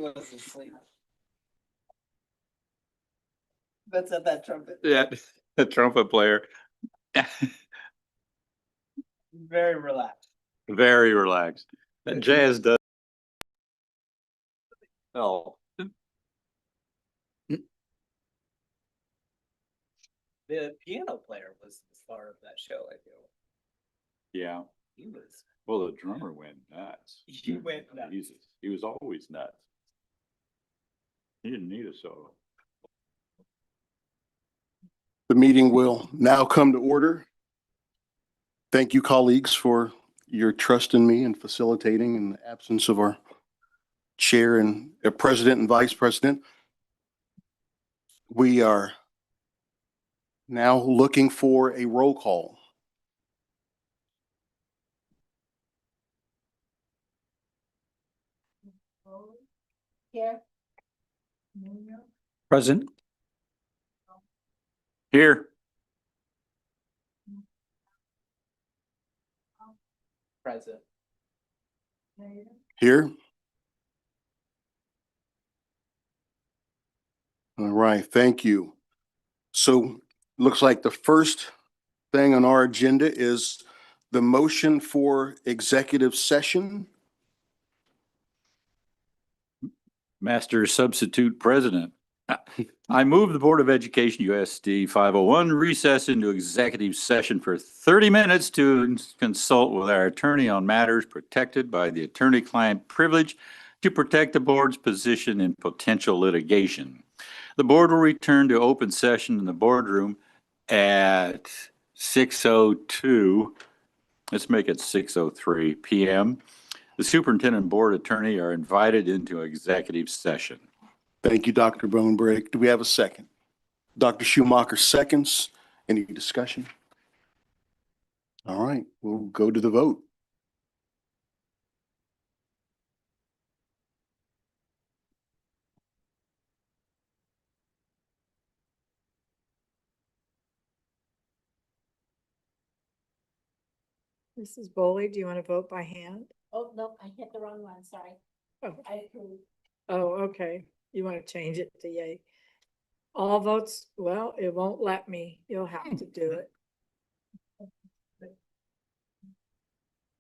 was asleep. That's at that trumpet. Yeah, the trumpet player. Very relaxed. Very relaxed. That jazz does. Oh, The piano player was the star of that show, I feel. yeah. He was. Well, the drummer went nuts. He went nuts. Jesus, he was always nuts. He didn't need a solo. The meeting will now come to order. Thank you, colleagues, for your trust in me and facilitating in the absence of our chair and president and vice president. We are now looking for a roll call. Here. Present. Here. Present. Here. All right, thank you. So looks like the first thing on our agenda is the motion for executive session. Master Substitute President. I move the Board of Education USD 501 recess into executive session for 30 minutes to consult with our attorney on matters protected by the attorney-client privilege to protect the board's position in potential litigation. The board will return to open session in the boardroom at 6:02. Let's make it 6:03 p.m. The superintendent and board attorney are invited into executive session. Thank you, Dr. Bonebrake. Do we have a second? Dr. Schumacher seconds. Any discussion? All right, we'll go to the vote. Mrs. Boley, do you want to vote by hand? Oh, no, I hit the wrong one, sorry. Oh, I approve. oh, okay. You want to change it to yay? All votes, well, it won't let me. You'll have to do it.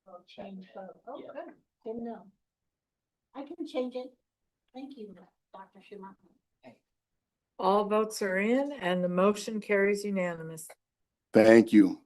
I'll change vote. Oh, Yeah. good. Didn't know. I can change it. Thank you, Dr. Schumacher. All votes are in and the motion carries unanimous. Thank you.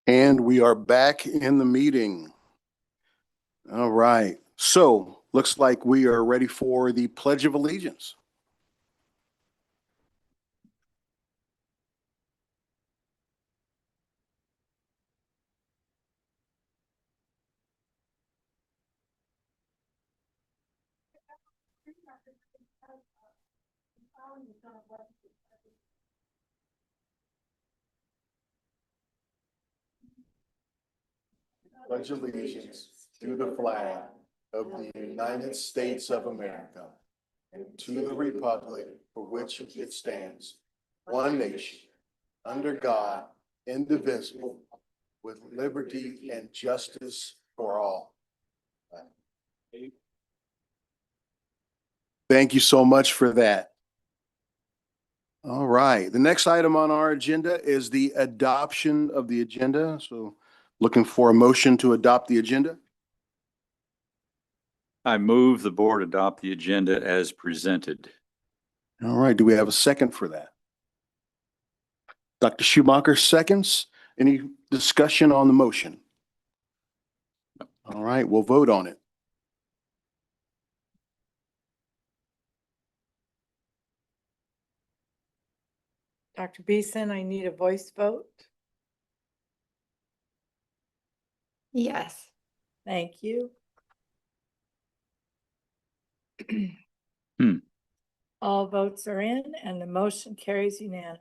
And we are back in the meeting. All right. So looks like we are ready for the Pledge of Allegiance. Pledge allegiance to the flag of the United States of America and to the republic for which it stands, one nation, under God, indivisible, with liberty and justice for all. Thank you so much for that. All right. The next item on our agenda is the adoption of the agenda. So looking for a motion to adopt the agenda. I move the board adopt the agenda as presented. All right. Do we have a second for that? Dr. Schumacher seconds. Any discussion on the motion? All right. We'll vote on it. Dr. Beeson, I need a voice vote. Yes. Thank you. All votes are in and the motion carries unanimous.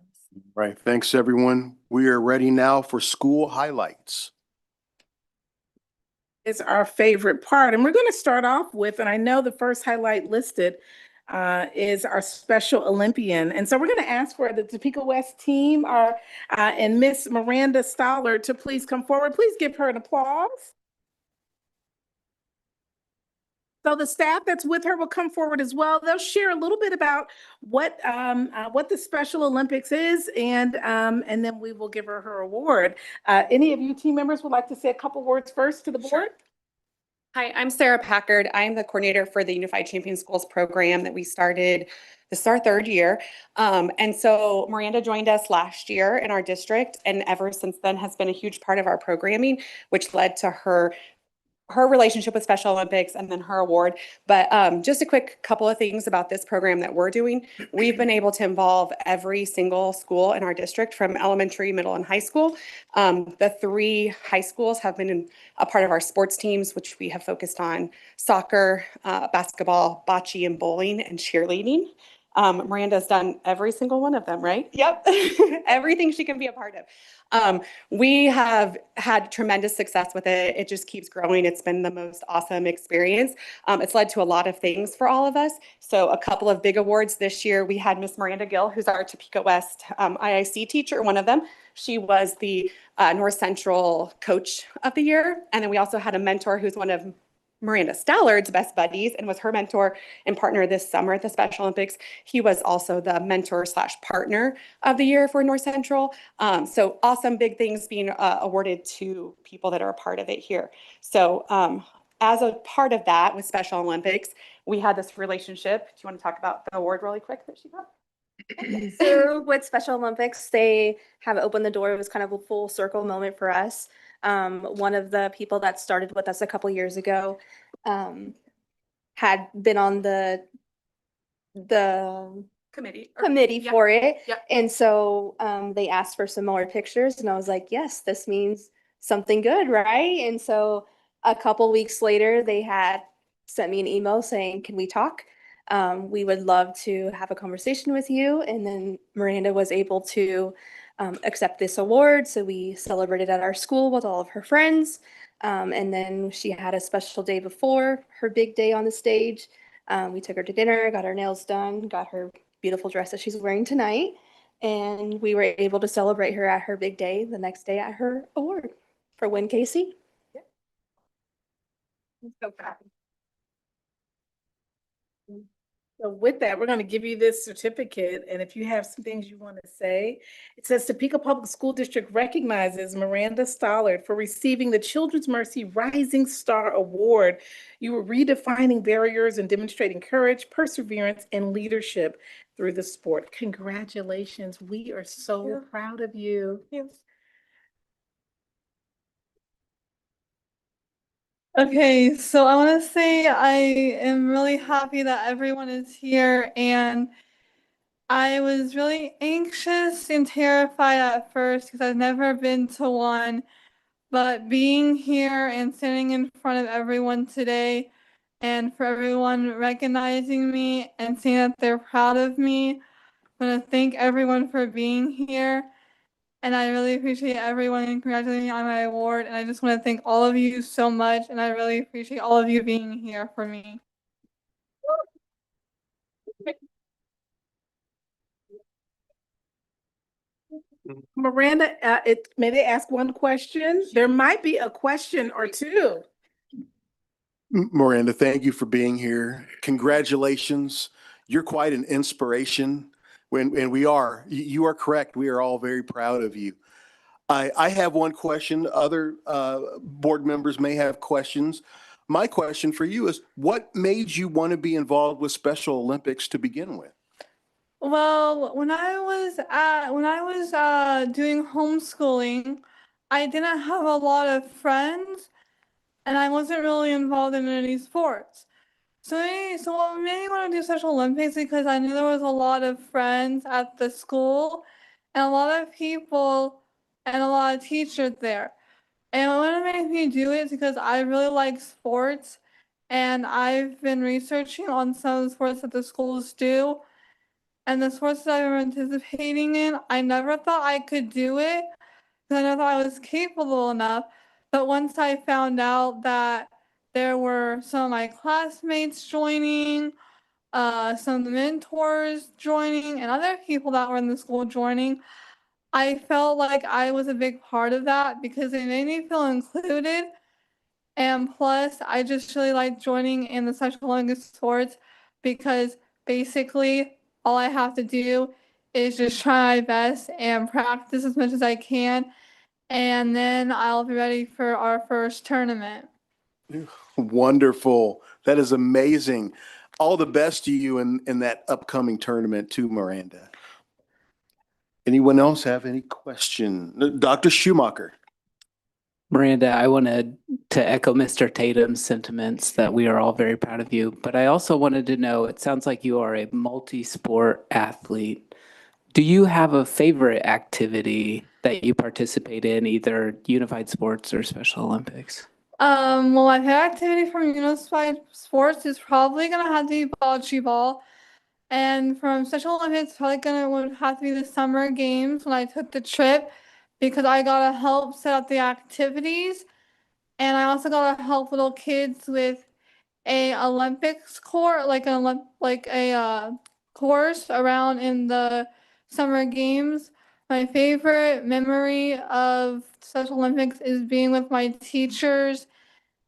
Right. Thanks, everyone. We are ready now for school highlights. Is our favorite part. And we're going to start off with, and I know the first highlight listed is our Special Olympian. And so we're going to ask for the Topeka West team and Miss Miranda Stollard to please come forward. Please give her an applause. So the staff that's with her will come forward as well. They'll share a little bit about what the Special Olympics is, and then we will give her her award. Any of you team members would like to say a couple words first to the board? Hi, I'm Sarah Packard. I'm the coordinator for the Unified Champion Schools program that we started. This is our third year. And so Miranda joined us last year in our district, and ever since then has been a huge part of our programming, which led to her relationship with Special Olympics and then her award. But just a quick couple of things about this program that we're doing. We've been able to involve every single school in our district from elementary, middle, and high school. The 3 high schools have been a part of our sports teams, which we have focused on soccer, basketball, bocce, and bowling, and cheerleading. Miranda's done every single one of them, right? Yep. Everything she can be a part of. We have had tremendous success with it. It just keeps growing. It's been the most awesome experience. It's led to a lot of things for all of us. So a couple of big awards this year. We had Miss Miranda Gill, who's our Topeka West IIC teacher, one of them. She was the North Central Coach of the Year. And then we also had a mentor who's one of Miranda Stallard's best buddies and was her mentor and partner this summer at the Special Olympics. He was also the mentor / partner of the year for North Central. So awesome big things being awarded to people that are a part of it here. So as a part of that with Special Olympics, we had this relationship. Do you want to talk about the award really quick that she got? So with Special Olympics, they have opened the door. It was kind of a full circle moment for us. One of the people that started with us a couple years ago had been on the Committee. Yeah. for it. Yep. And so they asked for some more pictures, and I was like, yes, this means something good, right? And so a couple weeks later, they had sent me an email saying, can we talk? We would love to have a conversation with you. And then Miranda was able to accept this award. So we celebrated at our school with all of her friends. And then she had a special day before her big day on the stage. We took her to dinner, got her nails done, got her beautiful dress that she's wearing tonight. And we were able to celebrate her at her big day the next day at her award for Win Casey. So proud. So with that, we're going to give you this certificate. And if you have some things you want to say, it says Topeka Public School District recognizes Miranda Stollard for receiving the Children's Mercy Rising Star Award. You were redefining barriers and demonstrating courage, perseverance, and leadership through the sport. Congratulations. We are so proud of you. Okay, so I want to say I am really happy that everyone is here, and I was really anxious and terrified at first because I've never been to one, but being here and sitting in front of everyone today and for everyone recognizing me and saying that they're proud of me, I want to thank everyone for being here. And I really appreciate everyone and congratulating me on my award. And I just want to thank all of you so much. And I really appreciate all of you being here for me. Miranda, may they ask one question? There might be a question or two. Miranda, thank you for being here. Congratulations. You're quite an inspiration. And you are correct. We are all very proud of you. I have one question. Other board members may have questions. My question for you is, what made you want to be involved with Special Olympics to begin with? Well, when I was doing homeschooling, I didn't have a lot of friends and I wasn't really involved in any sports. So what made me want to do Special Olympics because I knew there was a lot of friends at the school and a lot of people and a lot of teachers there. And what made me do it is because I really like sports and I've been researching on some of the sports that the schools do. And the sports that I'm anticipating in, I never thought I could do it because I never thought I was capable enough. But once I found out that there were some of my classmates joining, some of the mentors joining, and other people that were in the school joining, I felt like I was a big part of that because it made me feel included. And plus, I just really like joining in the Special Olympics sports because basically all I have to do is just try my best and practice as much as I can. And then I'll be ready for our first tournament. Wonderful. That is amazing. All the best to you in that upcoming tournament too, Miranda. Anyone else have any question? Dr. Schumacher. Miranda, I wanted to echo Mr. Tatum's sentiments that we are all very proud of you, but I also wanted to know, it sounds like you are a multi-sport athlete. Do you have a favorite activity that you participate in, either unified sports or Special Olympics? Well, my favorite activity from unified sports is probably gonna have to be bocce ball. And from Special Olympics, would have to be the summer games when I took the trip because I gotta help set up the activities. And I also gotta help little kids with a Olympics course, like a course around in the summer games. My favorite memory of Special Olympics is being with my teachers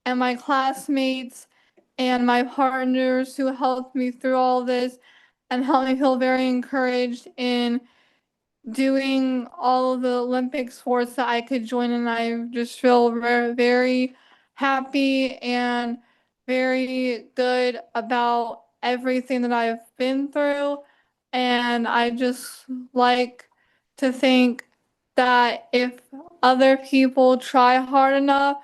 and my classmates and my partners who helped me through all this and helped me feel very encouraged in doing all of the Olympic sports that I could join, and I just feel very, very happy and very good about everything that I've been through. And I just like to think that if other people try hard enough,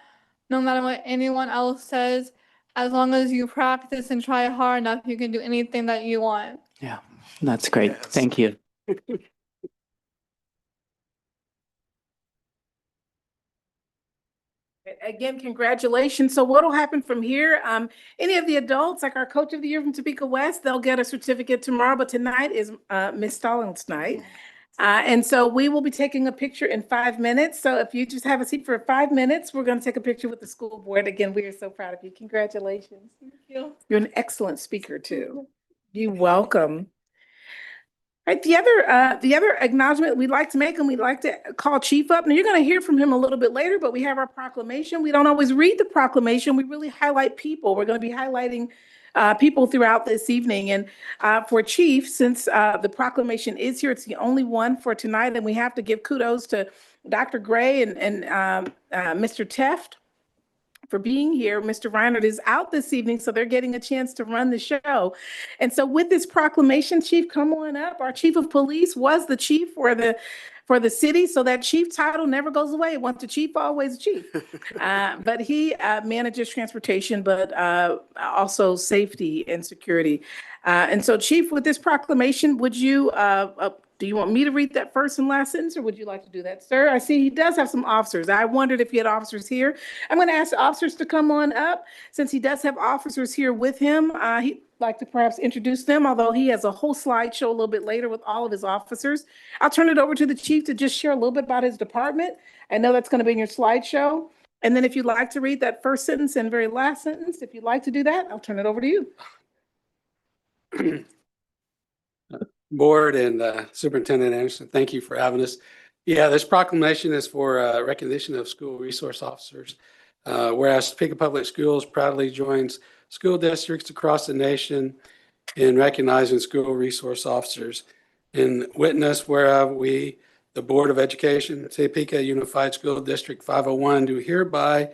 no matter what anyone else says, as long as you practice and try hard enough, you can do anything that you want. Yeah, that's great. Yes. Thank you. Again, congratulations. So what will happen from here? Any of the adults, like our coach of the year from Topeka West, they'll get a certificate tomorrow, but tonight is Miss Stallings' night. And so we will be taking a picture in 5 minutes. So if you just have a seat for 5 minutes, we're going to take a picture with the school board. Again, we are so proud of you. Congratulations. Thank you. You're an excellent speaker too. You're welcome. Right, the other acknowledgement we'd like to make, and we'd like to call Chief up. Now you're going to hear from him a little bit later, but we have our proclamation. We don't always read the proclamation. We really highlight people. We're going to be highlighting people throughout this evening. And for Chief, since the proclamation is here, it's the only one for tonight, and we have to give kudos to Dr. Gray and Mr. Teft for being here. Mr. Reinhardt is out this evening, so they're getting a chance to run the show. And so with this proclamation, Chief, come on up. Our chief of police was the chief for the city, so that chief title never goes away. Once the chief, always the chief. But he manages transportation, but also safety and security. And so, Chief, with this proclamation, would you, do you want me to read that first and last sentence, or would you like to do that, sir? I see he does have some officers. I wondered if he had officers here. I'm going to ask the officers to come on up. Since he does have officers here with him, he'd like to perhaps introduce them, although he has a whole slideshow a little bit later with all of his officers. I'll turn it over to the chief to just share a little bit about his department. I know that's going to be in your slideshow. And then if you'd like to read that first sentence and very last sentence, if you'd like to do that, I'll turn it over to you. Board and Superintendent Anderson, thank you for having us. Yeah, this proclamation is for recognition of school resource officers. Whereas Topeka Public Schools proudly joins school districts across the nation in recognizing school resource officers. In witness whereof we, the Board of Education, Topeka Unified School District 501, do hereby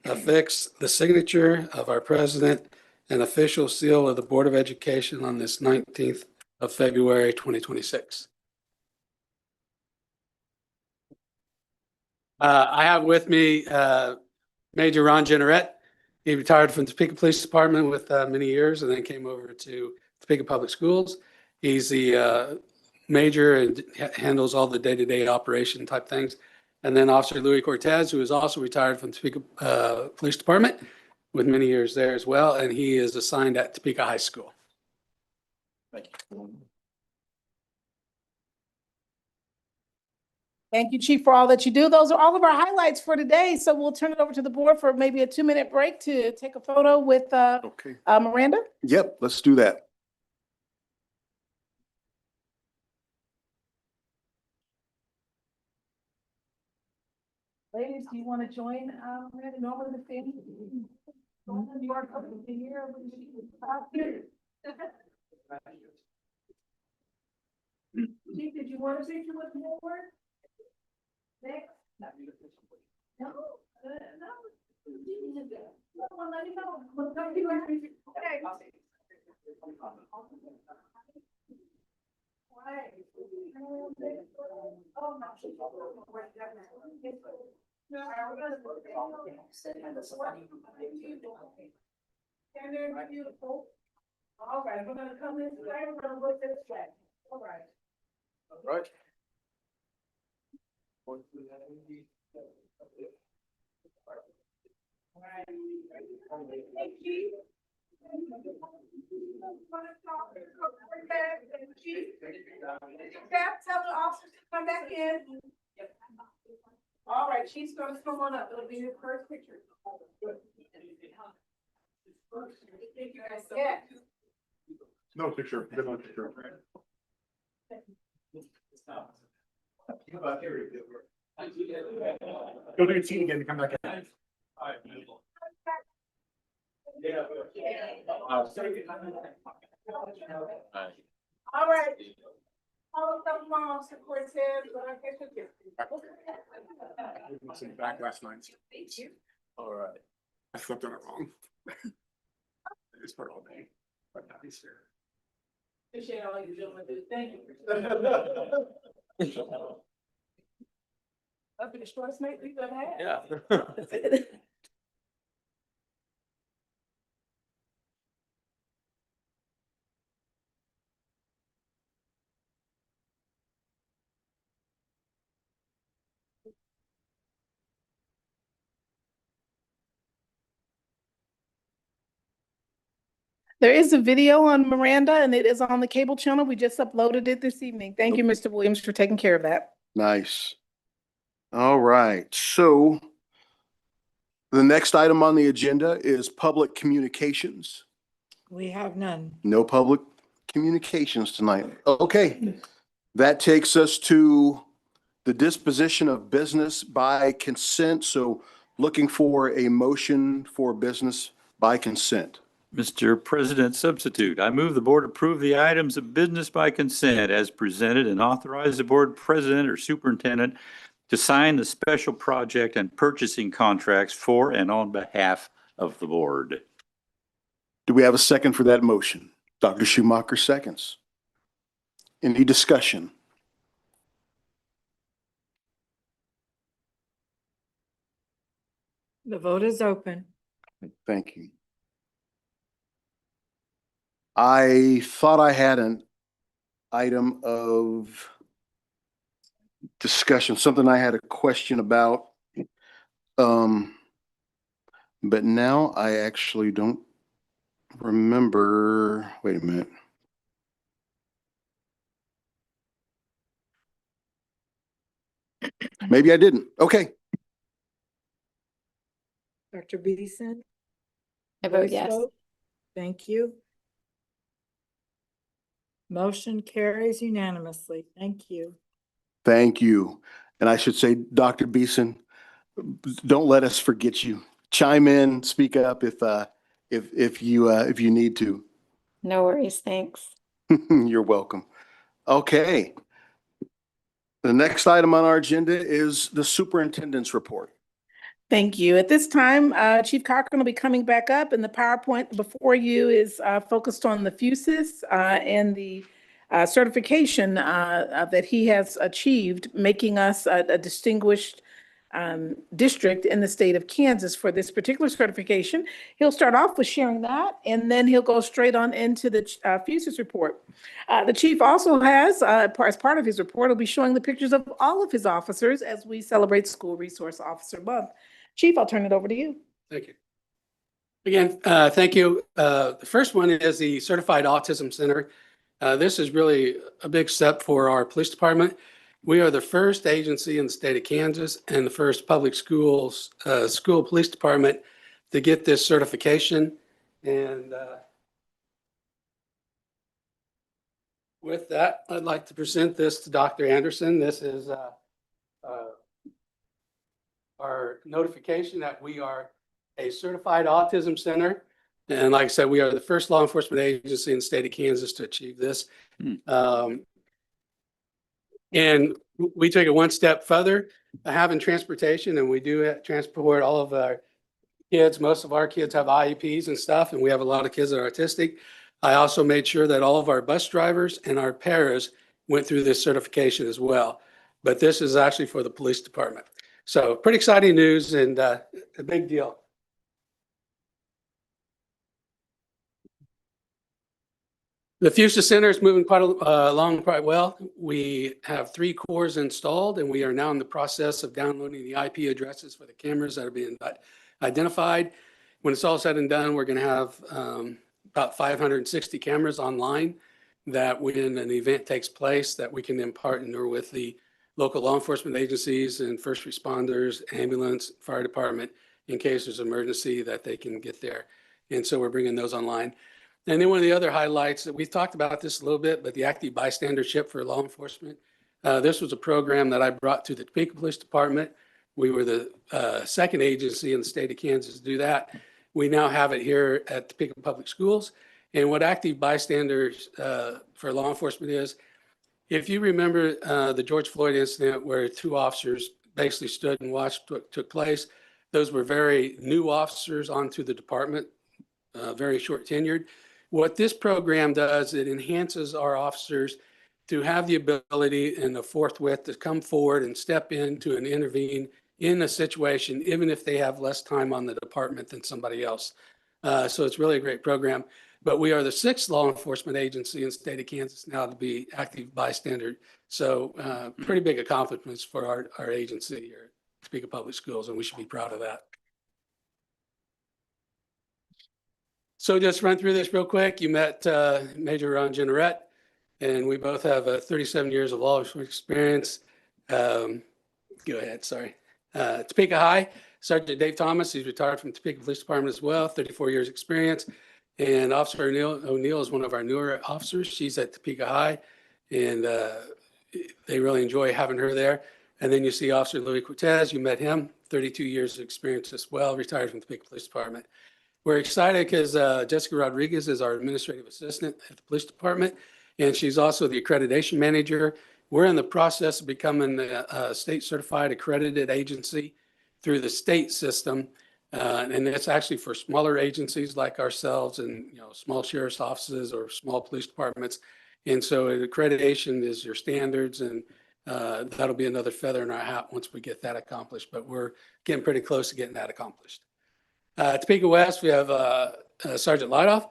affix the signature of our president and official seal of the Board of Education on this 19th of February, 2026. I have with me Major Ron Jenneret. He retired from the Topeka Police Department with many years and then came over to Topeka Public Schools. He's the major and handles all the day-to-day operation type things. And then Officer Louis Cortez, who is also retired from Topeka Police Department with many years there as well. And he is assigned at Topeka High School. Thank you. Thank you, Chief, for all that you do. Those are all of our highlights for today. So we'll turn it over to the board for maybe a 2-minute break to take a photo with Okay. Miranda. Yep, let's do that. Ladies, do you want to join Miranda? Normally the family. You are coming to here. Chief, did you want to picture with the board? Next. No, no. No one let me know. We'll come to you. Okay. Beautiful. All right, we're gonna come this way, we're gonna look this way. All right. All right. Thank you. Staff, tell the officers to come back in. All right, Chief's gonna come on up. It'll be your first picture. Thank you guys so much. No picture, no picture. Go to your seat again and come back in. All right. All of them moms, of course, but I guess it's Must have been back last night. Thank you. All right. I slept on it wrong. It's for all day. But now he's here. Appreciate all you gentlemen do. Thank you. That'd be the shortest night we've ever had. Yeah. There is a video on Miranda and it is on the cable channel. We just uploaded it this evening. Thank you, Mr. Williams, for taking care of that. Nice. All right, so the next item on the agenda is public communications. We have none. No public communications tonight. Okay, that takes us to the disposition of business by consent. So looking for a motion for business by consent. Mr. President Substitute, I move the board approve the items of business by consent as presented and authorize the board president or superintendent to sign the special project and purchasing contracts for and on behalf of the board. Do we have a second for that motion? Dr. Schumacher seconds. Any discussion? The vote is open. Thank you. I thought I had an item of discussion, something I had a question about. But now I actually don't remember. Wait a minute. Maybe I didn't. Okay. Dr. Beeson? I vote Voice yes. vote? Thank you. Motion carries unanimously. Thank you. Thank you. And I should say, Dr. Beeson, don't let us forget you. Chime in, speak up if you need to. No worries, thanks. You're welcome. Okay. The next item on our agenda is the superintendent's report. Thank you. At this time, Chief Cochran will be coming back up, and the PowerPoint before you is focused on the FUSIS and the certification that he has achieved, making us a distinguished district in the state of Kansas for this particular certification. He'll start off with sharing that, and then he'll go straight on into the FUSIS report. The chief also has, as part of his report, he'll be showing the pictures of all of his officers as we celebrate School Resource Officer Month. Chief, I'll turn it over to you. Thank you. Again, thank you. The first one is the Certified Autism Center. This is really a big step for our police department. We are the first agency in the state of Kansas and the first public school police department to get this certification. And with that, I'd like to present this to Dr. Anderson. This is our notification that we are a certified autism center. And like I said, we are the first law enforcement agency in the state of Kansas to achieve this. And we take it one step further, having transportation, and we do transport all of our kids. Most of our kids have IEPs and stuff, and we have a lot of kids that are autistic. I also made sure that all of our bus drivers and our paras went through this certification as well. But this is actually for the police department. So pretty exciting news and a big deal. The FUSIS Center is moving along quite well. We have 3 cores installed, and we are now in the process of downloading the IP addresses for the cameras that are being identified. When it's all said and done, we're going to have about 560 cameras online that when an event takes place, that we can then partner with the local law enforcement agencies and first responders, ambulance, fire department, in case there's an emergency that they can get there. And so we're bringing those online. And then one of the other highlights that we've talked about this a little bit, but the active bystandership for law enforcement. This was a program that I brought to the Topeka Police Department. We were the second agency in the state of Kansas to do that. We now have it here at Topeka Public Schools. And what active bystanders for law enforcement is, if you remember the George Floyd incident where 2 officers basically stood and watched what took place, those were very new officers onto the department, very short tenured. What this program does, it enhances our officers to have the ability and the forthwith to come forward and step into and intervene in a situation, even if they have less time on the department than somebody else. So it's really a great program. But we are the 6th law enforcement agency in the state of Kansas now to be active bystander. So pretty big accomplishments for our agency here at Topeka Public Schools, and we should be proud of that. So just run through this real quick. You met Major Ron Generette, and we both have 37 years of law enforcement experience. Go ahead, sorry. Topeka High, Sergeant Dave Thomas, he's retired from Topeka Police Department as well, 34 years experience. And Officer O'Neill is one of our newer officers. She's at Topeka High, and they really enjoy having her there. And then you see Officer Louis Cortez, you met him, 32 years of experience as well, retired from the Topeka Police Department. We're excited because Jessica Rodriguez is our administrative assistant at the police department, and she's also the accreditation manager. We're in the process of becoming a state certified accredited agency through the state system. And it's actually for smaller agencies like ourselves and, small sheriff's offices or small police departments. And so accreditation is your standards, and that'll be another feather in our hat once we get that accomplished. But we're getting pretty close to getting that accomplished. Topeka West, we have Sergeant Lightoff.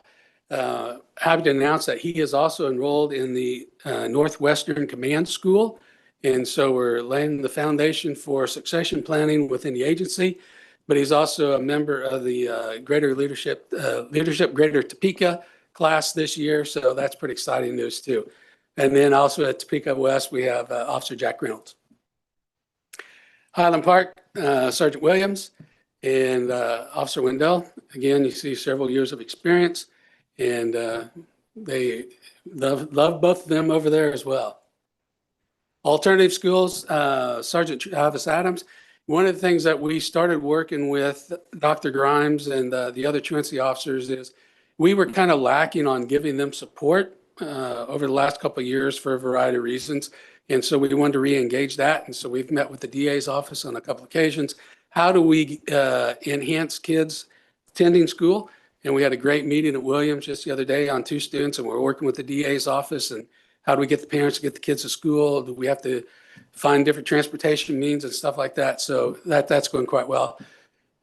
Happy to announce that he is also enrolled in the Northwestern Command School. And so we're laying the foundation for succession planning within the agency. But he's also a member of the Greater Leadership Greater Topeka class this year. So that's pretty exciting news too. And then also at Topeka West, we have Officer Jack Reynolds. Highland Park, Sergeant Williams and Officer Wendell. Again, you see several years of experience, and they love both of them over there as well. Alternative schools, Sergeant Travis Adams. One of the things that we started working with Dr. Grimes and the other truancy officers is we were kind of lacking on giving them support over the last couple of years for a variety of reasons. And so we wanted to re-engage that. And so we've met with the DA's office on a couple of occasions. How do we enhance kids attending school? And we had a great meeting at Williams just the other day on 2 students, and we're working with the DA's office. And how do we get the parents to get the kids to school? Do we have to find different transportation means and stuff like that? So that's going quite well.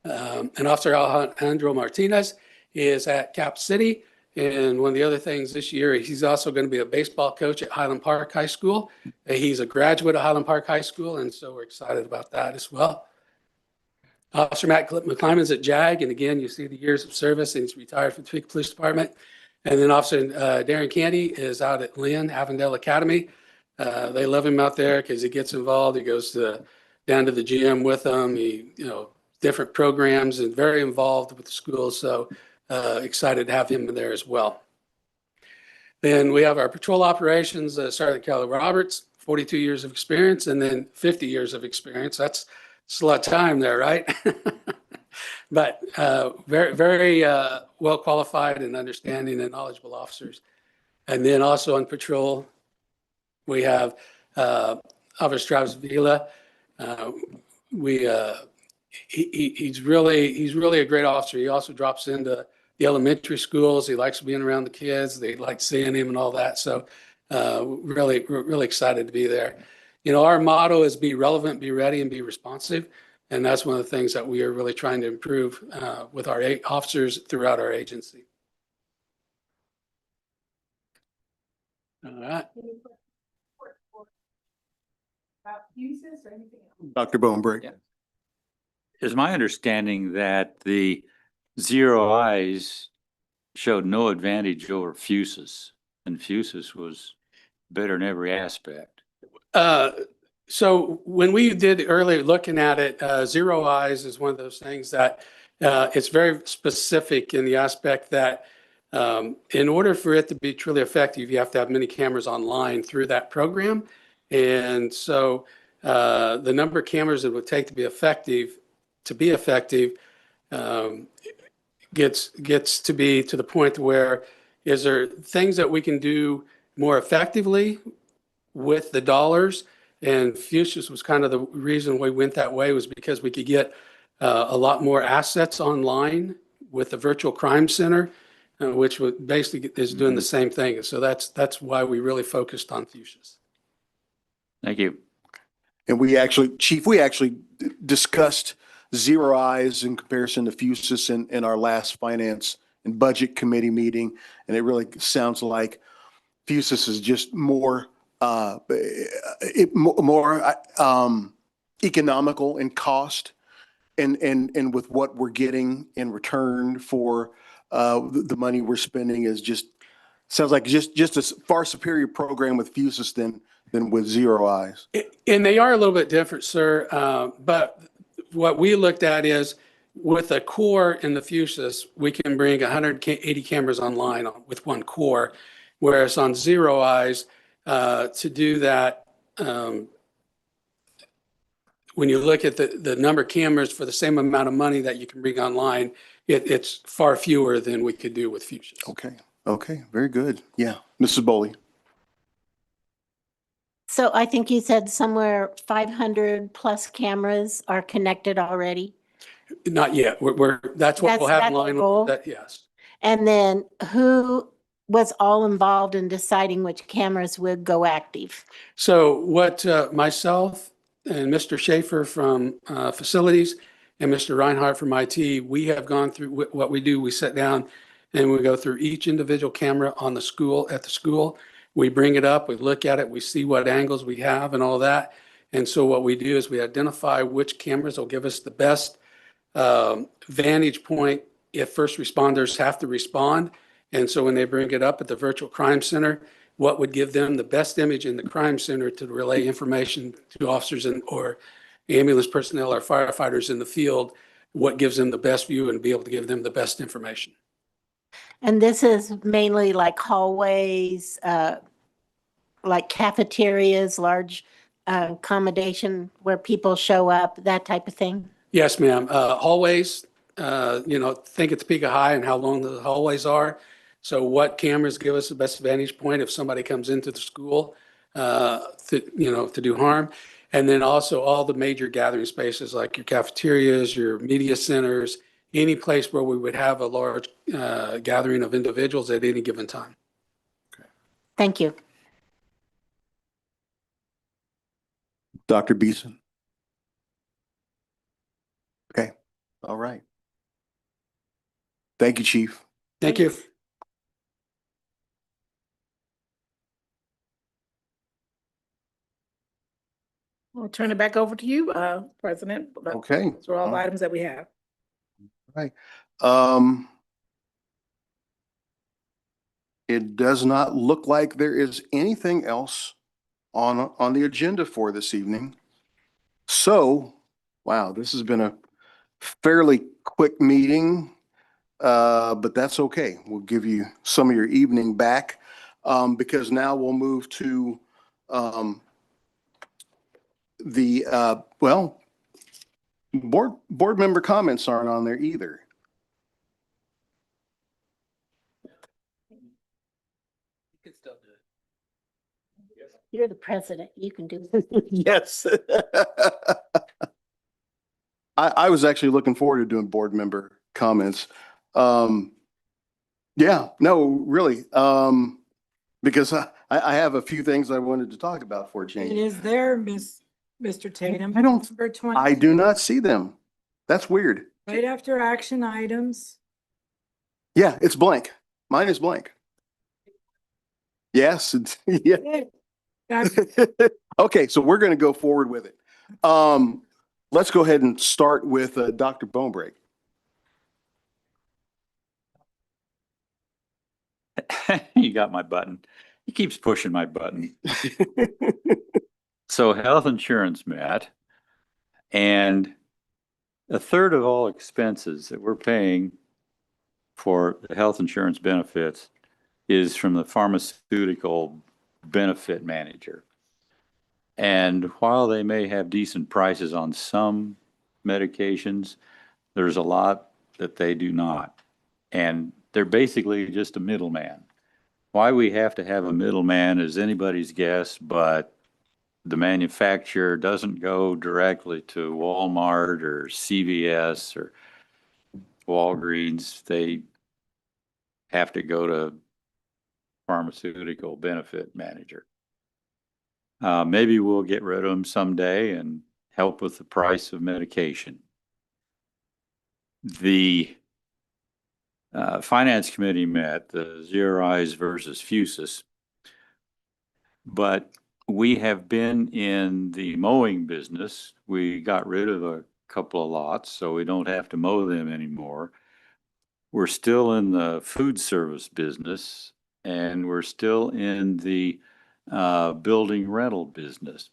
And Officer Alejandro Martinez is at Cap City. And one of the other things this year, he's also going to be a baseball coach at Highland Park High School. He's a graduate of Highland Park High School, and so we're excited about that as well. Officer Matt McClymon's at JAG, and again, you see the years of service, and he's retired from the Topeka Police Department. And then Officer Darren Candy is out at Lynn Avondale Academy. They love him out there because he gets involved. He goes down to the gym with them. Different programs, and very involved with the schools. So excited to have him there as well. Then we have our patrol operations, Sergeant Kelly Roberts, 42 years of experience, and then 50 years of experience. That's a lot of time there, right? But very, very well qualified and understanding and knowledgeable officers. And then also on patrol, we have Officer Travis Vila. He's really a great officer. He also drops into the elementary schools. He likes being around the kids. They like seeing him and all that. So really excited to be there. Our motto is be relevant, be ready, and be responsive. And that's one of the things that we are really trying to improve with our officers throughout our agency. All right. About fuses or anything else? Dr. Bonebrick. Yeah. It's my understanding that the Zero Eyes showed no advantage over Fusus, and Fusus was better in every aspect. So when we did earlier looking at it, Zero Eyes is one of those things that it's very specific in the aspect that in order for it to be truly effective, you have to have many cameras online through that program. And so the number of cameras it would take to be effective gets to be to the point where is there things that we can do more effectively with the dollars? And Fuchsia's was kind of the reason we went that way, was because we could get a lot more assets online with the virtual crime center, which basically is doing the same thing. And so that's why we really focused on Fuchsia's. Thank you. And Chief, we actually discussed Zero Eyes in comparison to Fusus in our last finance and budget committee meeting. And it really sounds like Fusus is just more economical in cost and with what we're getting in return for the money we're spending is sounds like just a far superior program with Fusus than with Zero Eyes. And they are a little bit different, sir. But what we looked at is with a core in the Fusus, we can bring 180 cameras online with one core, whereas on Zero Eyes, to do that, when you look at the number of cameras for the same amount of money that you can bring online, it's far fewer than we could do with Fuchsia's. Okay. Very good. Yeah. Mrs. Boley. So I think you said somewhere 500 plus cameras are connected already. Not yet. That's what we'll have That's in the line. goal? That, yes. And then who was all involved in deciding which cameras would go active? So what myself and Mr. Schaefer from Facilities and Mr. Reinhardt from IT, we have gone through what we do. We sit down and we go through each individual camera on the school, at the school. We bring it up, we look at it, we see what angles we have and all that. And so what we do is we identify which cameras will give us the best vantage point if first responders have to respond. And so when they bring it up at the virtual crime center, what would give them the best image in the crime center to relay information to officers or ambulance personnel or firefighters in the field, what gives them the best view and be able to give them the best information. And this is mainly like hallways, like cafeterias, large accommodation where people show up, that type of thing? Yes, ma'am. Hallways, think at Topeka High and how long the hallways are. So what cameras give us the best vantage point if somebody comes into the school, to do harm? And then also all the major gathering spaces like your cafeterias, your media centers, any place where we would have a large gathering of individuals at any given time. Thank you. Dr. Beeson? Okay, all right. Thank you, Chief. Thank you. I'll turn it back over to you, President. Okay. Those are all the items that we have. Right. It does not look like there is anything else on the agenda for this evening. So, wow, this has been a fairly quick meeting, but that's okay. We'll give you some of your evening back, because now we'll move to board member comments aren't on there either. You can still do it. You're the president. You can do it. Yes. I was actually looking forward to doing board member comments. Yeah, no, really. Because I have a few things I wanted to talk about for a It change. is there, Mr. Tatum. I don't- Number 20, I do not see them. That's weird. right after action items. Yeah, it's blank. Mine is blank. Yes, yeah. Okay, so we're going to go forward with it. Let's go ahead and start with Dr. Bonebreak. You got my button. He keeps pushing my button. So health insurance, Matt, and a third of all expenses that we're paying for the health insurance benefits is from the pharmaceutical benefit manager. And while they may have decent prices on some medications, there's a lot that they do not. And they're basically just a middleman. Why we have to have a middleman is anybody's guess, but the manufacturer doesn't go directly to Walmart or CVS or Walgreens. They have to go to pharmaceutical benefit manager. Maybe we'll get rid of them someday and help with the price of medication. The Finance Committee met, the ZRIs versus FUSIS, but we have been in the mowing business. We got rid of a couple of lots, so we don't have to mow them anymore. We're still in the food service business, and we're still in the building rental business.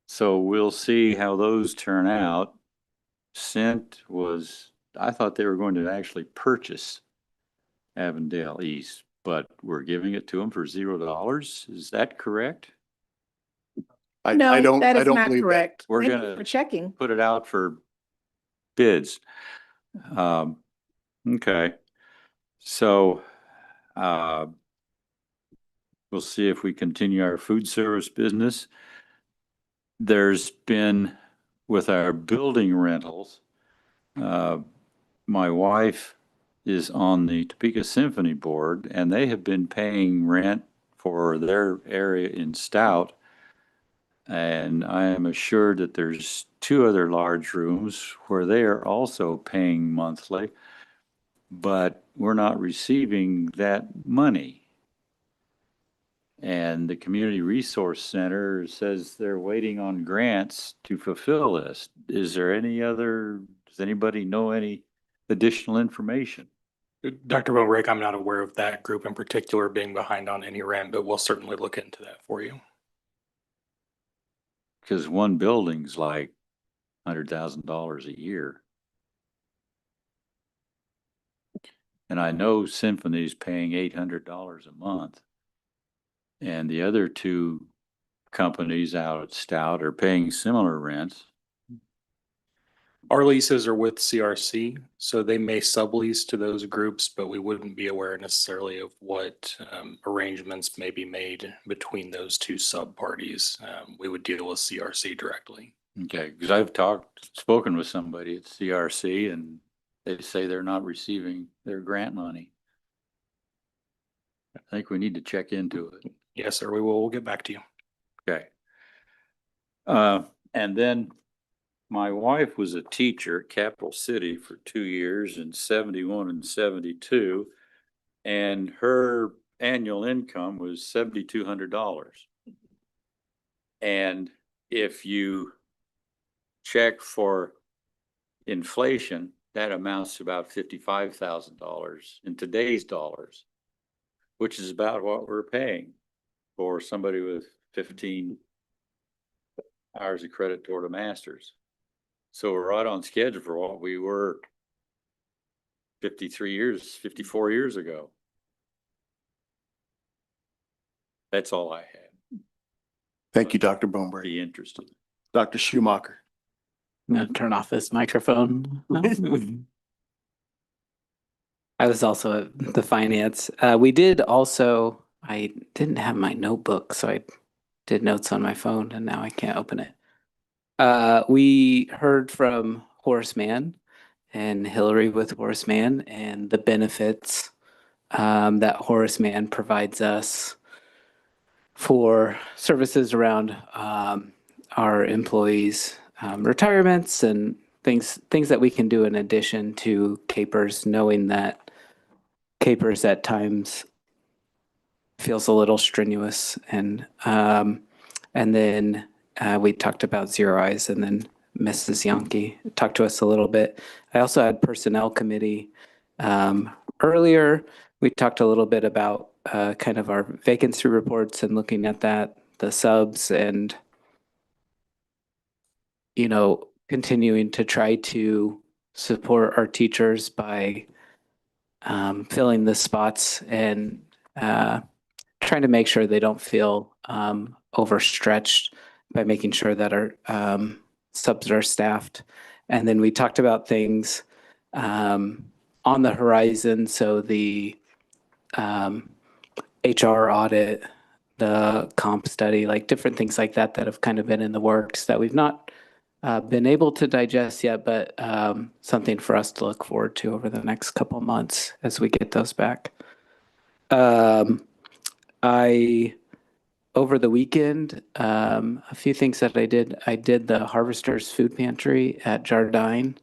So we'll see how those turn out. Cent was, I thought they were going to actually purchase Avondale East, but we're giving it to them for $0. Is that correct? No, that is not believe that. correct. We're Thank you gonna for checking. put it out for bids. Okay. So, We'll see if we continue our food service business. There's been, with our building rentals, my wife is on the Topeka Symphony Board, and they have been paying rent for their area in Stout. And I am assured that there's two other large rooms where they are also paying monthly, but we're not receiving that money. And the Community Resource Center says they're waiting on grants to fulfill this. Is there any other, does anybody know any additional information? Dr. Bobrick, I'm not aware of that group in particular being behind on any rent, but we'll certainly look into that for you. Because one building's like $100,000 a year. And I know Symphony's paying $800 a month. And the other two companies out at Stout are paying similar rents. Our leases are with CRC, so they may sublease to those groups, but we wouldn't be aware necessarily of what arrangements may be made between those two sub-parties. We would deal with CRC directly. Okay, because I've spoken with somebody at CRC and they say they're not receiving their grant money. I think we need to check into it. Yes, sir, we will. We'll get back to you. Okay. And then my wife was a teacher at Capital City for 2 years in 71 and 72, and her annual income was $7,200. And if you check for inflation, that amounts to about $55,000 in today's dollars, which is about what we're paying for somebody with 15 hours of credit toward a master's. So we're right on schedule for what we were 54 years ago. That's all I had. Thank you, Dr. Boneberry. Be interested. Dr. Schumacher. I'm gonna turn off this microphone. I was also at the finance. We did also, I didn't have my notebook, so I did notes on my phone and now I can't open it. We heard from Horace Mann and Hillary with Horace Mann and the benefits that Horace Mann provides us for services around our employees' retirements and things that we can do in addition to CAPERS, knowing that CAPERS at times feels a little strenuous. And then we talked about Zero Eyes, and then Mrs. Yankee talked to us a little bit. I also had Personnel Committee earlier. We talked a little bit about kind of our vacancy reports and looking at that, the subs, and continuing to try to support our teachers by filling the spots and trying to make sure they don't feel overstretched by making sure that our subs are staffed. And then we talked about things on the horizon. So the HR audit, the comp study, like different things like that have kind of been in the works that we've not been able to digest yet, but something for us to look forward to over the next couple of months as we get those back. Over the weekend, a few things that I did the Harvesters Food Pantry at Jardine,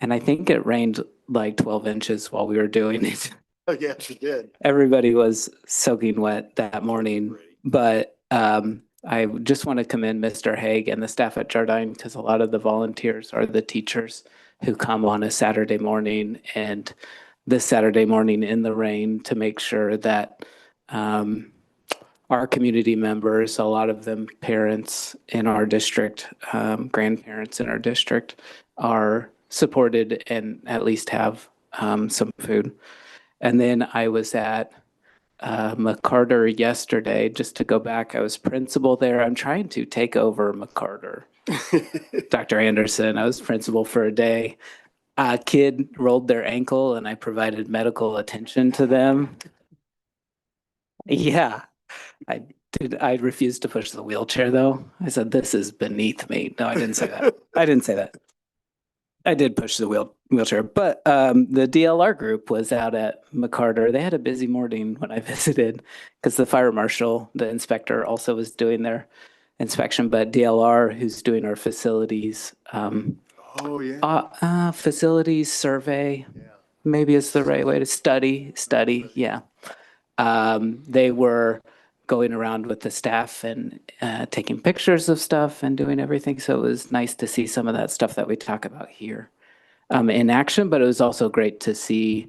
and I think it rained like 12 inches while we were doing it. Oh, yes, it did. Everybody was soaking wet that morning, but I just want to commend Mr. Haig and the staff at Jardine, because a lot of the volunteers are the teachers who come on a Saturday morning and this Saturday morning in the rain to make sure that our community members, a lot of them parents in our district, grandparents in our district, are supported and at least have some food. And then I was at McCarter yesterday. Just to go back, I was principal there. I'm trying to take over McCarter. Dr. Anderson, I was principal for a day. A kid rolled their ankle and I provided medical attention to them. Yeah. I refused to push the wheelchair though. I said, this is beneath me. No, I didn't say that. I didn't say that. I did push the wheelchair, but the DLR group was out at McCarter. They had a busy morning when I visited because the fire marshal, the inspector, also was doing their inspection. But DLR, who's doing our facilities, Oh, yeah. facilities survey, Yeah. maybe it's the right way to study. Yeah, they were going around with the staff and taking pictures of stuff and doing everything. So it was nice to see some of that stuff that we talk about here in action, but it was also great to see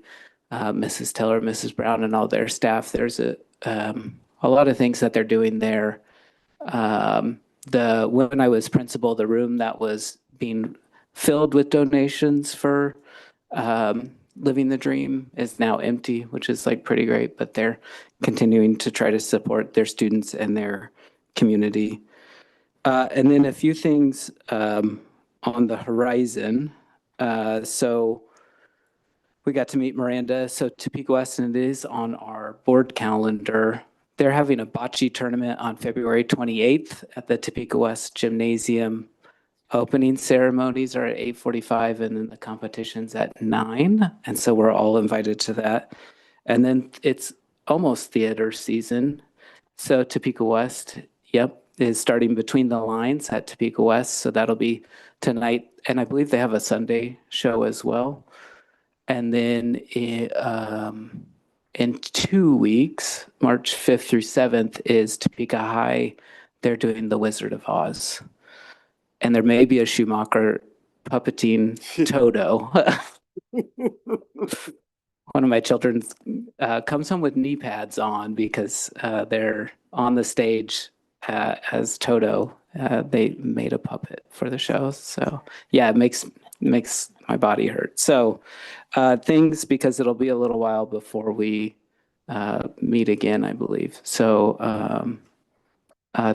Mrs. Teller, Mrs. Brown, and all their staff. There's a lot of things that they're doing there. When I was principal, the room that was being filled with donations for Living the Dream is now empty, which is like pretty great, but they're continuing to try to support their students and their community. And then a few things on the horizon. So we got to meet Miranda. So Topeka West, and it is on our board calendar. They're having a bocce tournament on February 28th at the Topeka West Gymnasium. Opening ceremonies are at 8:45 and then the competition's at 9. And so we're all invited to that. And then it's almost theater season. So Topeka West, is starting Between the Lines at Topeka West. So that'll be tonight. And I believe they have a Sunday show as well. And then in 2 weeks, March 5th through 7th, is Topeka High. They're doing The Wizard of Oz. And there may be a Schumacher puppeting Toto. One of my children comes home with knee pads on because they're on the stage as Toto. They made a puppet for the show. So yeah, it makes my body hurt. So things, because it'll be a little while before we meet again, I believe. So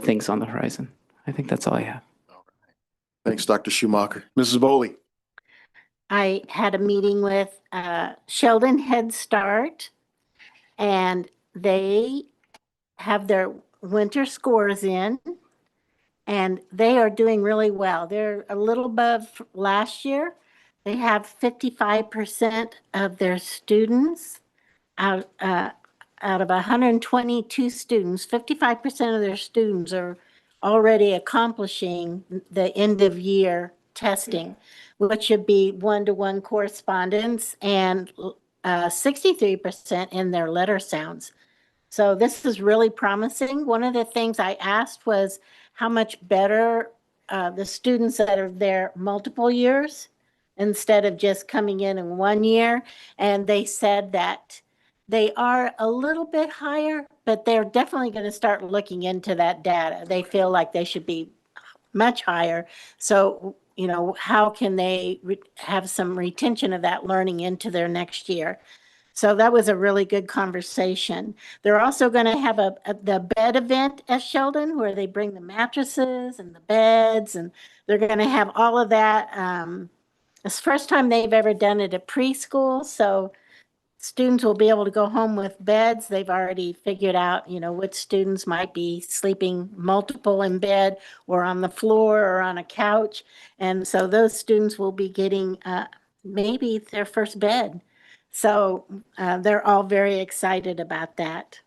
things on the horizon. I think that's all I have. Thanks, Dr. Schumacher. Mrs. Bowley. I had a meeting with Sheldon Head Start, and they have their winter scores in, and they are doing really well. They're a little above last year. They have 55% of their students out of 122 students, 55% of their students are already accomplishing the end of year testing, which should be one-to-one correspondence, and 63% in their letter sounds. So this is really promising. One of the things I asked was how much better the students that are there multiple years instead of just coming in 1 year. And they said that they are a little bit higher, but they're definitely going to start looking into that data. They feel like they should be much higher. So, how can they have some retention of that learning into their next year? So that was a really good conversation. They're also going to have the bed event at Sheldon where they bring the mattresses and the beds, and they're going to have all of that. It's the first time they've ever done it at preschool, so students will be able to go home with beds. They've already figured out, which students might be sleeping multiple in bed or on the floor or on a couch. And so those students will be getting maybe their first bed. So they're all very excited about that.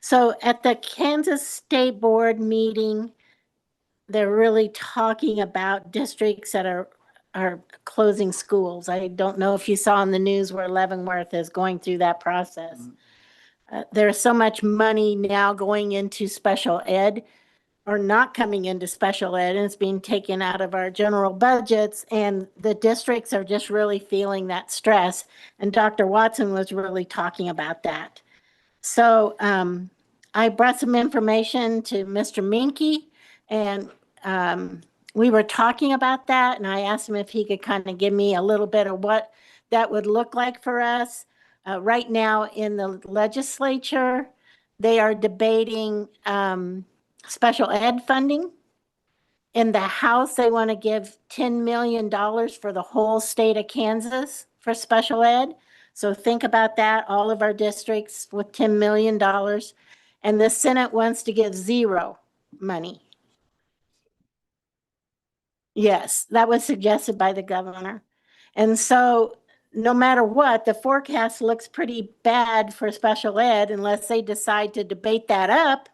So at the Kansas State Board meeting, they're really talking about districts that are closing schools. I don't know if you saw in the news where Leavenworth is going through that process. There's so much money now going into special ed, or not coming into special ed, and it's being taken out of our general budgets, and the districts are just really feeling that stress. And Dr. Watson was really talking about that. So I brought some information to Mr. Minke, and we were talking about that, and I asked him if he could kind of give me a little bit of what that would look like for us. Right now in the legislature, they are debating special ed funding. In the House, they want to give $10 million for the whole state of Kansas for special ed. So think about that, all of our districts with $10 million. And the Senate wants to give zero money. Yes, that was suggested by the governor. And so no matter what, the forecast looks pretty bad for special ed unless they decide to debate that up.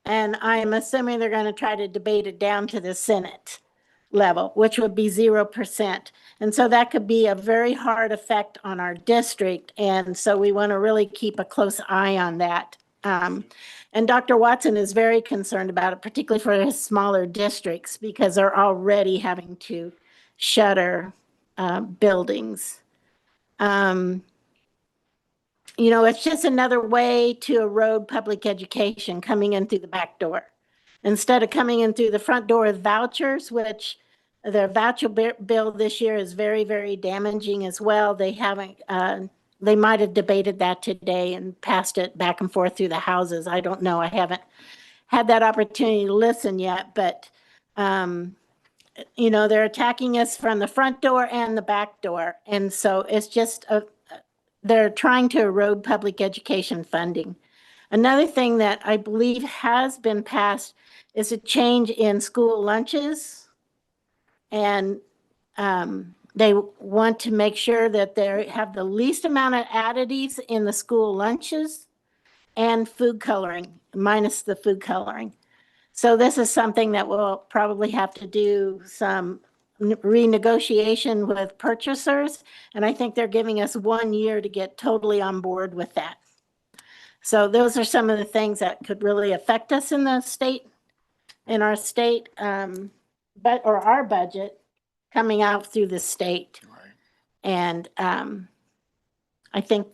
And I'm assuming they're going to try to debate it down to the Senate level, which would be 0%. And so that could be a very hard effect on our district. And so we want to really keep a close eye on that. And Dr. Watson is very concerned about it, particularly for his smaller districts, because they're already having to shutter buildings. It's just another way to erode public education coming in through the back door. Instead of coming in through the front door with vouchers, which the voucher bill this year is very, very damaging as well. They haven't, they might have debated that today and passed it back and forth through the houses. I don't know. I haven't had that opportunity to listen yet, but they're attacking us from the front door and the back door. And so it's just, they're trying to erode public education funding. Another thing that I believe has been passed is a change in school lunches. And they want to make sure that they have the least amount of additives in the school lunches and food coloring, minus the food coloring. So this is something that we'll probably have to do some renegotiation with purchasers. And I think they're giving us 1 year to get totally on board with that. So those are some of the things that could really affect us in the state, in our state, or our budget coming out through the state. Right. And I think,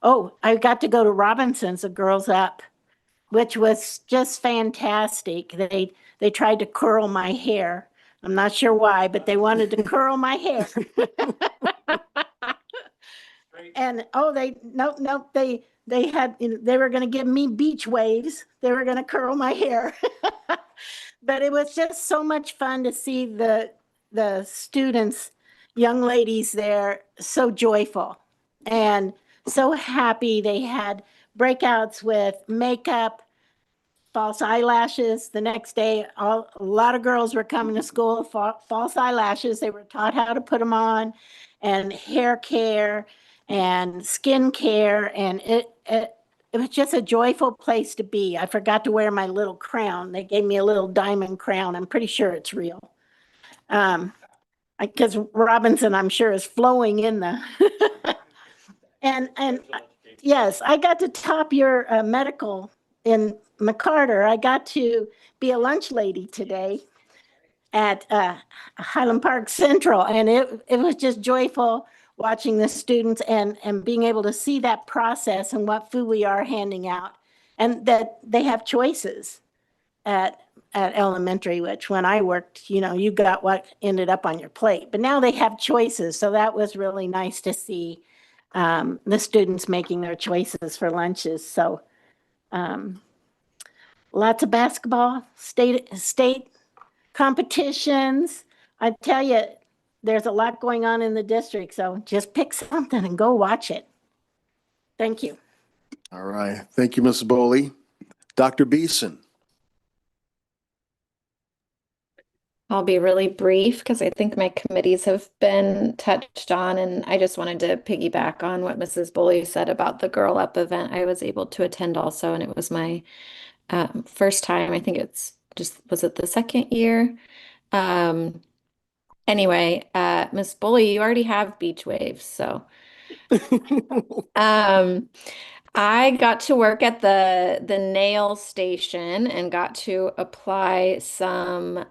I got to go to Robinson's, a Girls Up, which was just fantastic. They tried to curl my hair. I'm not sure why, but they wanted to curl my hair. And they had, they were going to give me beach waves. They were going to curl my hair. But it was just so much fun to see the students, young ladies there, so joyful and so happy. They had breakouts with makeup, false eyelashes. The next day, a lot of girls were coming to school, false eyelashes. They were taught how to put them on, and hair care and skin care. And it was just a joyful place to be. I forgot to wear my little crown. They gave me a little diamond crown. I'm pretty sure it's real. Because Robinson, I'm sure, is flowing in the and yes, I got to top your medical in McCarter. I got to be a lunch lady today at Highland Park Central, and it was just joyful watching the students and being able to see that process and what food we are handing out, and that they have choices at elementary, which when I worked, you got what ended up on your plate, but now they have choices. So that was really nice to see the students making their choices for lunches. So lots of basketball, state competitions. I tell you, there's a lot going on in the district. So just pick something and go watch it. Thank you. All right. Thank you, Ms. Boley. Dr. Beeson. I'll be really brief because I think my committees have been touched on, and I just wanted to piggyback on what Mrs. Boley said about the Girl Up event. I was able to attend also, and it was my first time. I think was it the second year? Anyway, Miss Boley, you already have beach waves, so I got to work at the nail station and got to apply some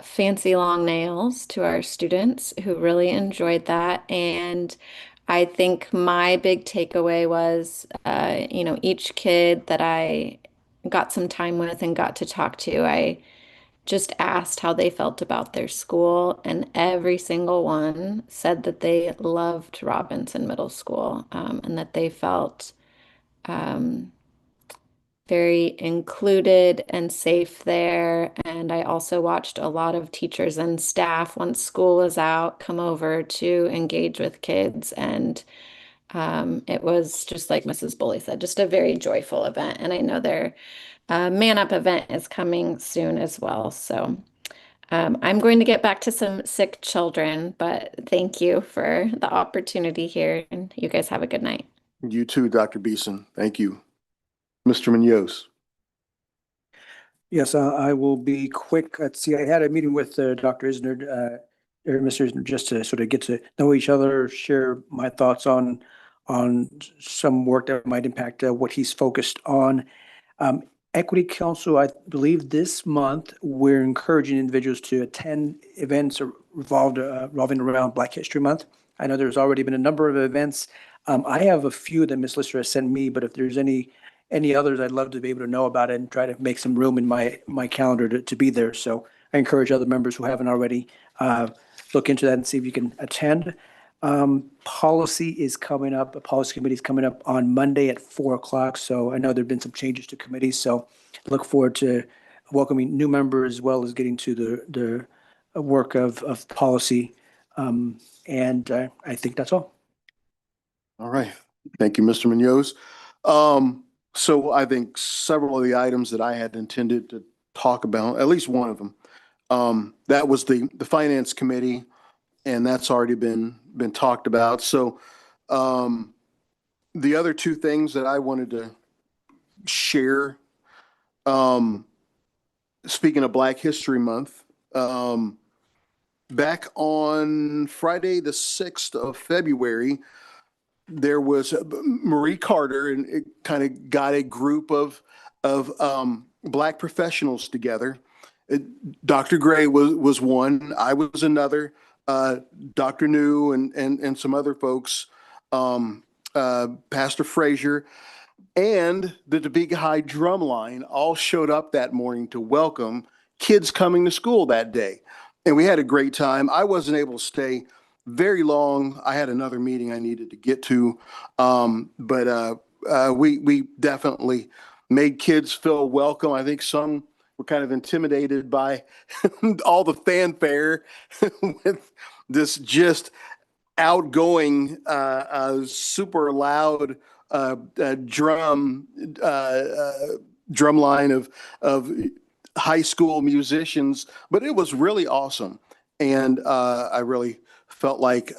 fancy long nails to our students who really enjoyed that. And I think my big takeaway was, each kid that I got some time with and got to talk to, I just asked how they felt about their school, and every single one said that they loved Robinson Middle School, and that they felt very included and safe there. And I also watched a lot of teachers and staff, once school was out, come over to engage with kids. And It was just like Mrs. Bully said, just a very joyful event. And I know their Man Up event is coming soon as well. So I'm going to get back to some sick children, but thank you for the opportunity here. And you guys have a good night. You too, Dr. Beeson. Thank you. Mr. Munoz. Yes, I will be quick. Let's see, I had a meeting with Dr. Isner, or Mr. Isner, just to sort of get to know each other, share my thoughts on some work that might impact what he's focused on. Equity Council, I believe this month, we're encouraging individuals to attend events revolving around Black History Month. I know there's already been a number of events. I have a few that Ms. Lister has sent me, but if there's any others, I'd love to be able to know about it and try to make some room in my calendar to be there. So I encourage other members who haven't already, look into that and see if you can attend. Policy is coming up, a policy committee is coming up on Monday at 4:00. So I know there've been some changes to committees, so look forward to welcoming new members as well as getting to the work of policy. And I think that's all. All right. Thank you, Mr. Munoz. So I think several of the items that I had intended to talk about, at least one of them, that was the Finance Committee, and that's already been talked about. So the other two things that I wanted to share, speaking of Black History Month, back on Friday, the 6th of February, there was Marie Carter, and it kind of got a group of Black professionals together. Dr. Gray was one. I was another. Dr. New and some other folks, Pastor Frazier, and the Topeka High Drumline all showed up that morning to welcome kids coming to school that day. And we had a great time. I wasn't able to stay very long. I had another meeting I needed to get to. But we definitely made kids feel welcome. I think some were kind of intimidated by all the fanfare with this just outgoing, super loud drum line of high school musicians. But it was really awesome. And I really felt like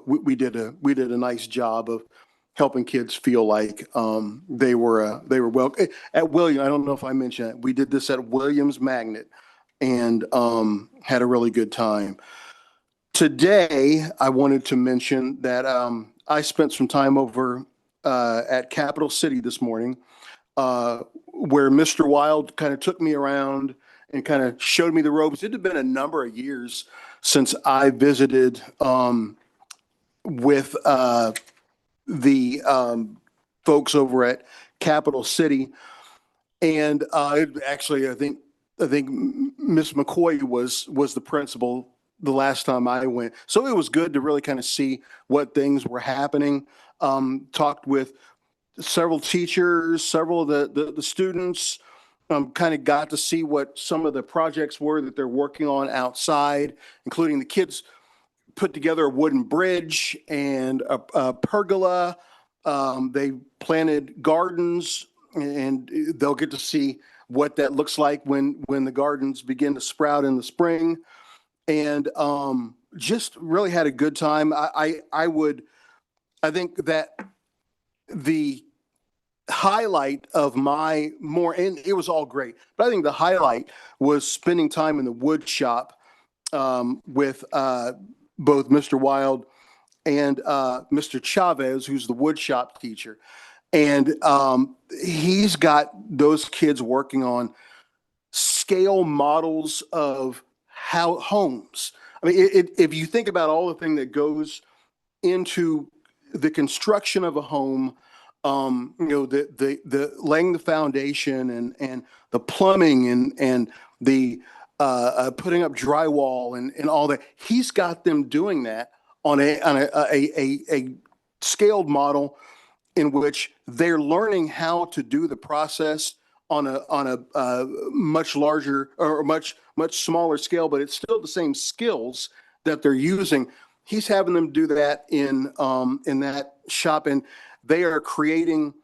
we did a nice job of helping kids feel like they were welcome. At William, I don't know if I mentioned that, we did this at Williams Magnet and had a really good time. Today, I wanted to mention that I spent some time over at Capital City this morning, where Mr. Wild kind of took me around and kind of showed me the ropes. It had been a number of years since I visited with the folks over at Capital City, and actually, I think Miss McCoy was the principal the last time I went. So it was good to really kind of see what things were happening. Talked with several teachers, several of the students. Kind of got to see what some of the projects were that they're working on outside, including the kids put together a wooden bridge and a pergola. They planted gardens, and they'll get to see what that looks like when the gardens begin to sprout in the spring. And just really had a good time. I think that the highlight of and it was all great, but I think the highlight was spending time in the wood shop with both Mr. Wild and Mr. Chavez, who's the wood shop teacher. And he's got those kids working on scale models of homes. I mean, if you think about all the thing that goes into the construction of a home, the laying the foundation and the plumbing and the putting up drywall and all that, he's got them doing that on a scaled model in which they're learning how to do the process on a much larger or much smaller scale, but it's still the same skills that they're using. he's having them do that in that shop, and they are creating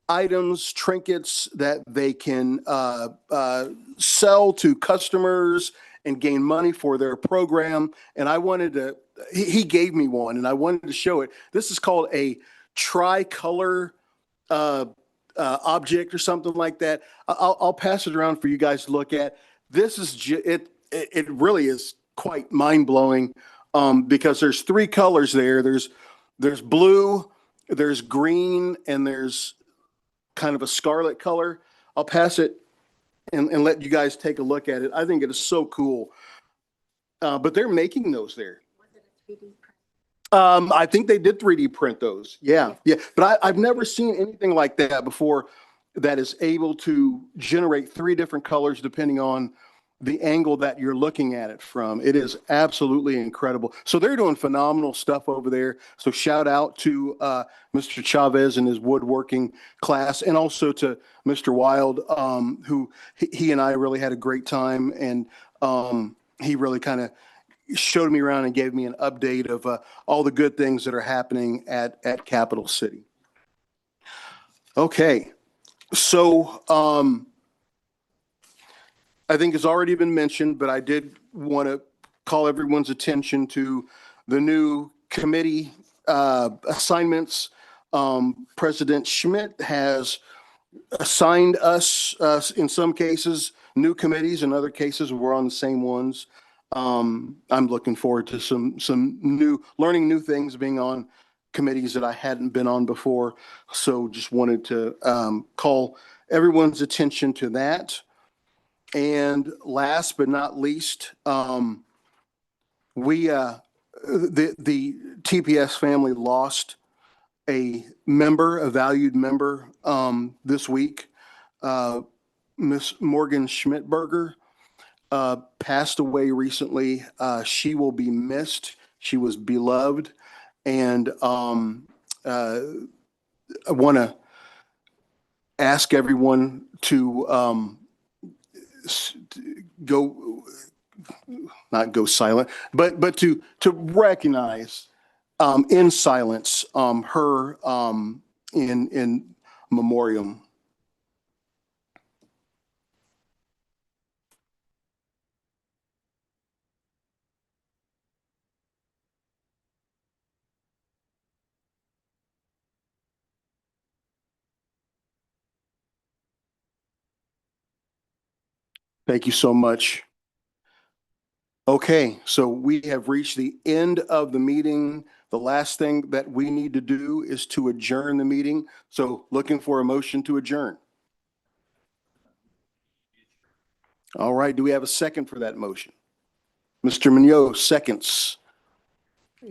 items, trinkets that they can sell to customers and gain money for their program. And I wanted to, he gave me one and I wanted to show it. This is called a tricolor object or something like that. I'll pass it around for you guys to look at. This is it really is quite mind blowing because there's three colors there. There's blue, there's green, and there's kind of a scarlet color. I'll pass it and let you guys take a look at it. I think it is so cool. But they're making those there. I think they did 3D print those. Yeah. But I've never seen anything like that before that is able to generate three different colors depending on the angle that you're looking at it from. It is absolutely incredible. So they're doing phenomenal stuff over there. So shout out to Mr. Chavez and his woodworking class, and also to Mr. Wild, who he and I really had a great time. And he really kind of showed me around and gave me an update of all the good things that are happening at Capital City. Okay, so I think it's already been mentioned, but I did want to call everyone's attention to the new committee assignments. President Schmidt has assigned us, in some cases, new committees. In other cases, we're on the same ones. I'm looking forward to some learning new things, being on committees that I hadn't been on before. So just wanted to call everyone's attention to that. And last but not least, the TPS family lost a valued member, this week. Miss Morgan Schmidberger passed away recently. She will be missed. She was beloved, and I want to ask everyone to not go silent, but to recognize in silence her in memoriam. Thank you so much. Okay, so we have reached the end of the meeting. The last thing that we need to do is to adjourn the meeting. So looking for a motion to adjourn. All right, do we have a second for that motion? Mr. Mignot seconds.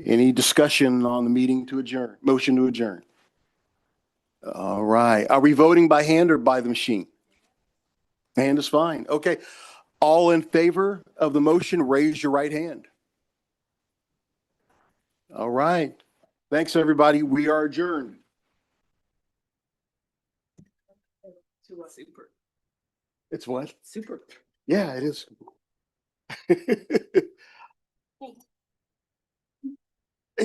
Any discussion on the meeting to adjourn, motion to adjourn? All right, are we voting by hand or by the machine? Hand is fine. Okay. All in favor of the motion, raise your right hand. All right. Thanks, everybody. We are adjourned. Super. It's what? Super. Yeah, it is.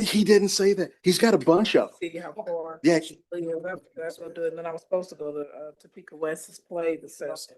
He didn't say that. He's got a bunch of them. See how far. Yeah. That's what I'm doing. And then I was supposed to go to Topeka West's play the session.